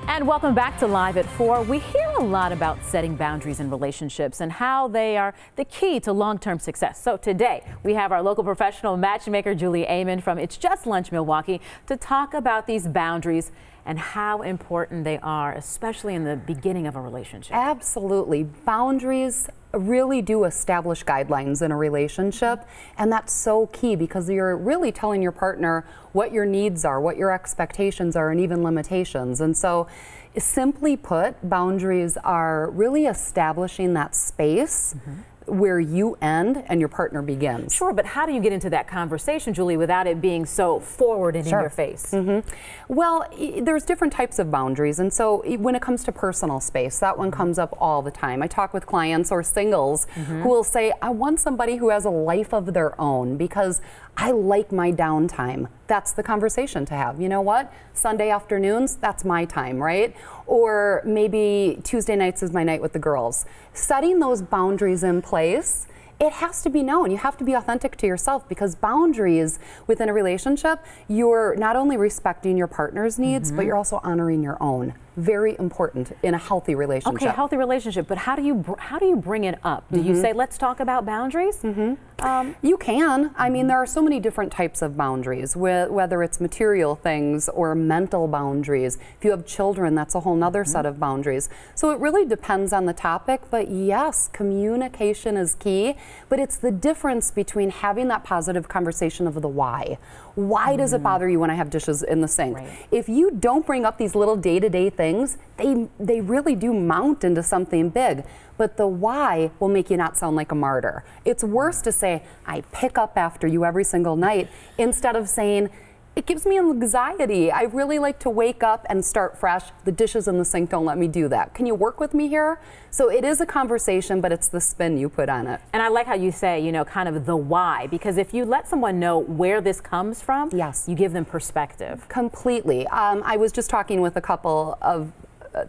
And welcome back to Live at 4. We hear a lot about setting boundaries in relationships and how they are the key to long-term success. So today we have our local professional matchmaker, Julie Amann from It's Just Lunch, Milwaukee, to talk about these boundaries and how important they are, especially in the beginning of a relationship. Absolutely. Boundaries really do establish guidelines in a relationship, and that's so key because you're really telling your partner what your needs are, what your expectations are, and even limitations. And so, simply put, boundaries are really establishing that space where you end and your partner begins. Sure, but how do you get into that conversation, Julie, without it being so forward and in your face? Well, there's different types of boundaries, and so when it comes to personal space, that one comes up all the time. I talk with clients or singles who will say, I want somebody who has a life of their own because I like my downtime. That's the conversation to have. You know what? Sunday afternoons, that's my time, right? Or maybe Tuesday nights is my night with the girls. Setting those boundaries in place, it has to be known. You have to be authentic to yourself because boundaries within a relationship, you're not only respecting your partner's needs, but you're also honoring your own. Very important in a healthy relationship. Okay, healthy relationship, but how do you bring it up? Do you say, let's talk about boundaries? You can. I mean, there are so many different types of boundaries, whether it's material things or mental boundaries. If you have children, that's a whole nother set of boundaries. So it really depends on the topic, but yes, communication is key, but it's the difference between having that positive conversation of the why. Why does it bother you when I have dishes in the sink? Right. If you don't bring up these little day-to-day things, they really do mount into something big. But the why will make you not sound like a martyr. It's worse to say, I pick up after you every single night, instead of saying, it gives me anxiety. I really like to wake up and start fresh. The dishes in the sink don't let me do that. Can you work with me here? So it is a conversation, but it's the spin you put on it. And I like how you say, you know, kind of the why, because if you let someone know where this comes from, yes, you give them perspective. Completely. I was just talking with a couple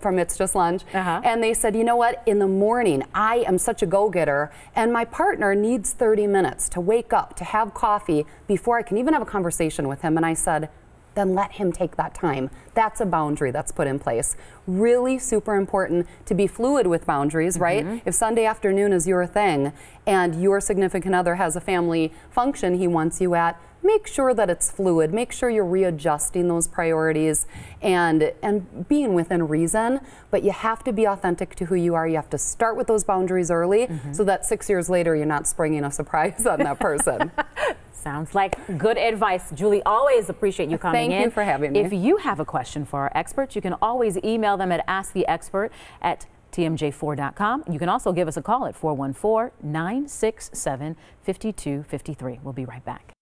from It's Just Lunch, and they said, you know what, in the morning, I am such a go-getter, and my partner needs 30 minutes to wake up, to have coffee, before I can even have a conversation with him. And I said, then let him take that time. That's a boundary that's put in place. Really super important to be fluid with boundaries, right? If Sunday afternoon is your thing, and your significant other has a family function he wants you at, make sure that it's fluid. Make sure you're readjusting those priorities and being within reason, but you have to be authentic to who you are. You have to start with those boundaries early so that 6 years later you're not springing a surprise on that person. Sounds like good advice. Julie, always appreciate you coming in. Thank you for having me. If you have a question for our experts, you can always email them at asktheexpert@tmj4.com. You can also give us a call at 414-967-5253. We'll be right back.